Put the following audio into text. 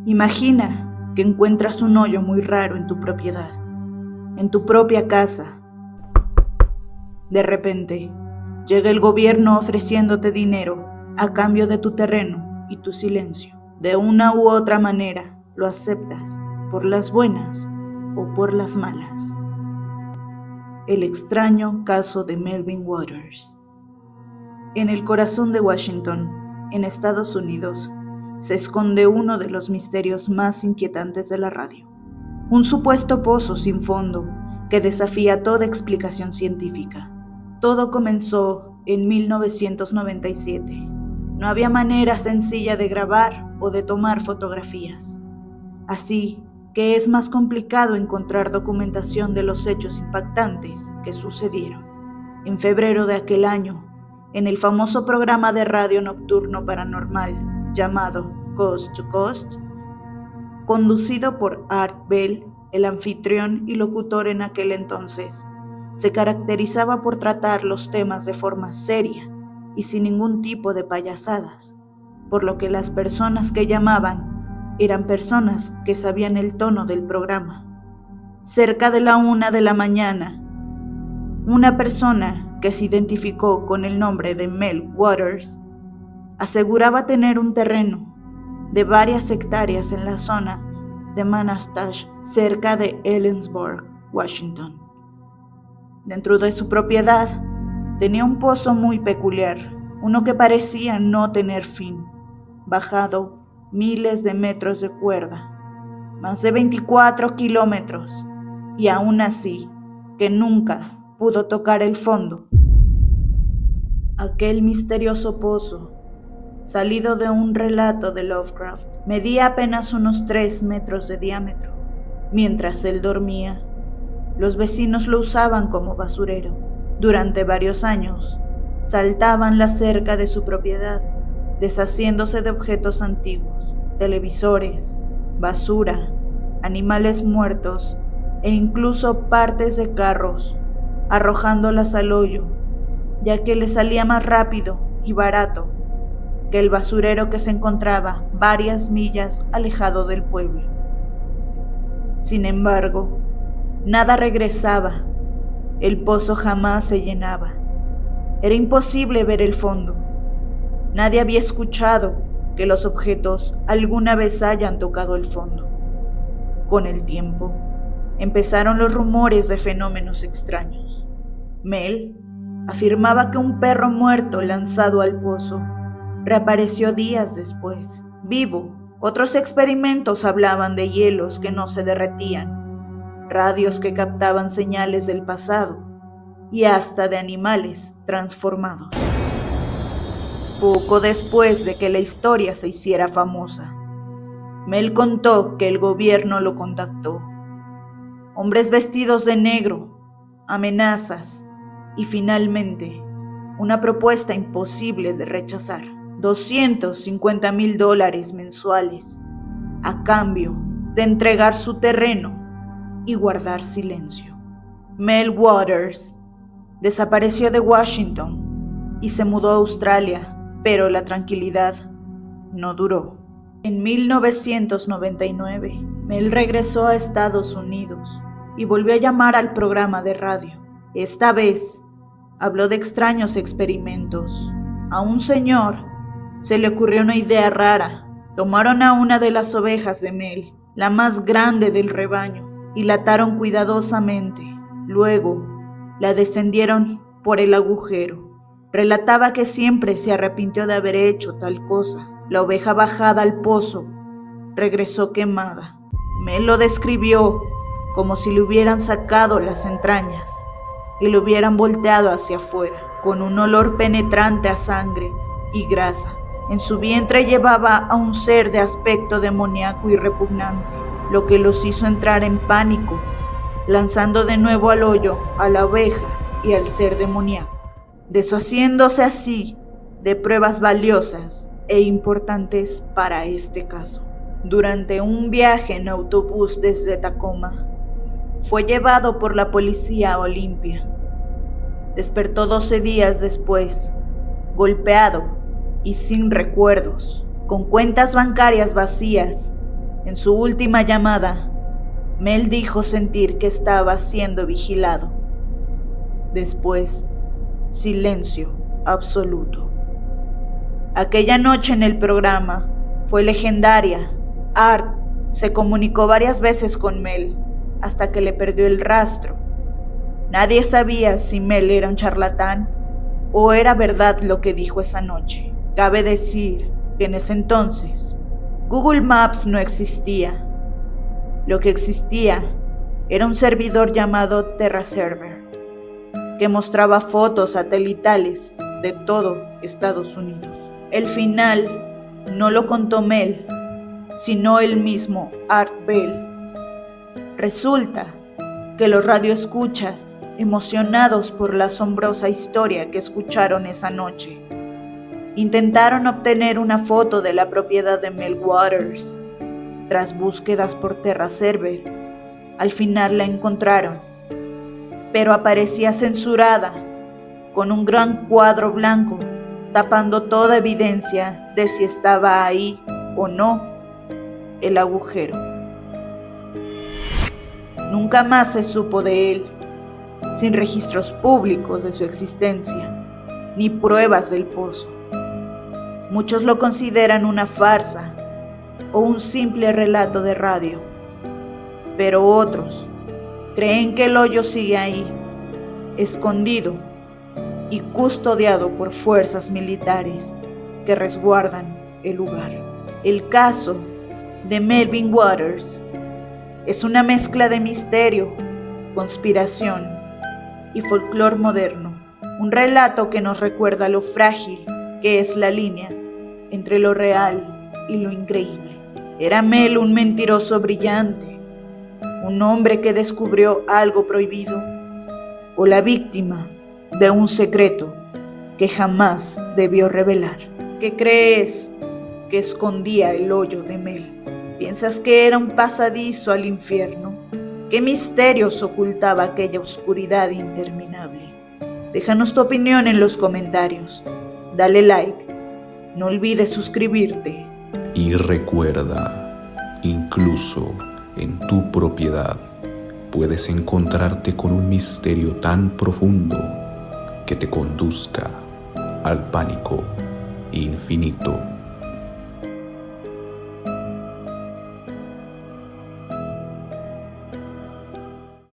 Imagina que encuentras un hoyo muy raro en tu propiedad, en tu propia casa. De repente, llega el gobierno ofreciéndote dinero a cambio de tu terreno y tu silencio. De una u otra manera, lo aceptas, por las buenas o por las malas. El extraño caso de Melvin Waters. En el corazón de Washington, en Estados Unidos, se esconde uno de los misterios más inquietantes de la radio. Un supuesto pozo sin fondo que desafía toda explicación científica. Todo comenzó en 1997. No había manera sencilla de grabar o de tomar fotografías. Así que es más complicado encontrar documentación de los hechos impactantes que sucedieron. En febrero de aquel año, en el famoso programa de radio nocturno paranormal llamado Coast to Coast, conducido por Art Bell, el anfitrión y locutor en aquel entonces, se caracterizaba por tratar los temas de forma seria y sin ningún tipo de payasadas, por lo que las personas que llamaban eran personas que sabían el tono del programa. Cerca de la 1 de la mañana, una persona que se identificó con el nombre de Mel Waters aseguraba tener un terreno de varias hectáreas en la zona de Manastash, cerca de Ellensburg, Washington. Dentro de su propiedad tenía un pozo muy peculiar, uno que parecía no tener fin, bajado miles de metros de cuerda, más de 24 kilómetros, y aún así que nunca pudo tocar el fondo. Aquel misterioso pozo, salido de un relato de Lovecraft, medía apenas unos 3 metros de diámetro. Mientras él dormía, los vecinos lo usaban como basurero. Durante varios años, saltaban la cerca de su propiedad, deshaciéndose de objetos antiguos, televisores, basura, animales muertos e incluso partes de carros, arrojándolas al hoyo, ya que le salía más rápido y barato que el basurero que se encontraba varias millas alejado del pueblo. Sin embargo, nada regresaba, el pozo jamás se llenaba. Era imposible ver el fondo. Nadie había escuchado que los objetos alguna vez hayan tocado el fondo. Con el tiempo, empezaron los rumores de fenómenos extraños. Mel afirmaba que un perro muerto lanzado al pozo reapareció días después, vivo. Otros experimentos hablaban de hielos que no se derretían, radios que captaban señales del pasado y hasta de animales transformados. Poco después de que la historia se hiciera famosa, Mel contó que el gobierno lo contactó. Hombres vestidos de negro, amenazas y finalmente una propuesta imposible de rechazar: $250,000 mensuales a cambio de entregar su terreno y guardar silencio. Mel Waters desapareció de Washington y se mudó a Australia, pero la tranquilidad no duró. En 1999, Mel regresó a Estados Unidos y volvió a llamar al programa de radio. Esta vez habló de extraños experimentos. A un señor se le ocurrió una idea rara. Tomaron a una de las ovejas de Mel, la más grande del rebaño, y la ataron cuidadosamente. Luego la descendieron por el agujero. Relataba que siempre se arrepintió de haber hecho tal cosa. La oveja bajada al pozo regresó quemada. Mel lo describió como si le hubieran sacado las entrañas y lo hubieran volteado hacia afuera, con un olor penetrante a sangre y grasa. En su vientre llevaba a un ser de aspecto demoníaco y repugnante, lo que los hizo entrar en pánico, lanzando de nuevo al hoyo a la oveja y al ser demoníaco, deshaciéndose así de pruebas valiosas e importantes para este caso. Durante un viaje en autobús desde Tacoma, fue llevado por la policía a Olympia. Despertó 12 días después, golpeado y sin recuerdos, con cuentas bancarias vacías En su última llamada, Mel dijo sentir que estaba siendo vigilado. Después, silencio absoluto. Aquella noche en el programa fue legendaria. Art se comunicó varias veces con Mel hasta que le perdió el rastro. Nadie sabía si Mel era un charlatán o era verdad lo que dijo esa noche. Cabe decir que en ese entonces Google Maps no existía. Lo que existía era un servidor llamado TerraServer que mostraba fotos satelitales de todo Estados Unidos. El final no lo contó Mel, sino el mismo Art Bell. Resulta que los radioescuchas, emocionados por la asombrosa historia que escucharon esa noche, intentaron obtener una foto de la propiedad de Mel Waters. Tras búsquedas por TerraServer, al final la encontraron, pero aparecía censurada, con un gran cuadro blanco tapando toda evidencia de si estaba ahí o no el agujero. Nunca más se supo de él, sin registros públicos de su existencia, ni pruebas del pozo. Muchos lo consideran una farsa o un simple relato de radio, pero otros creen que el hoyo sigue ahí, escondido y custodiado por fuerzas militares que resguardan el lugar. El caso de Melvin Waters es una mezcla de misterio, conspiración y folclore moderno, un relato que nos recuerda lo frágil que es la línea entre lo real y lo increíble. ¿Era Mel un mentiroso brillante, un hombre que descubrió algo prohibido, o la víctima de un secreto que jamás debió revelar? ¿Qué crees que escondía el hoyo de Mel? ¿Piensas que era un pasadizo al infierno? ¿Qué misterios ocultaba aquella oscuridad interminable? Déjanos tu opinión en los comentarios. Dale like. No olvides suscribirte. Y recuerda, incluso en tu propiedad puedes encontrarte con un misterio tan profundo que te conduzca al pánico infinito.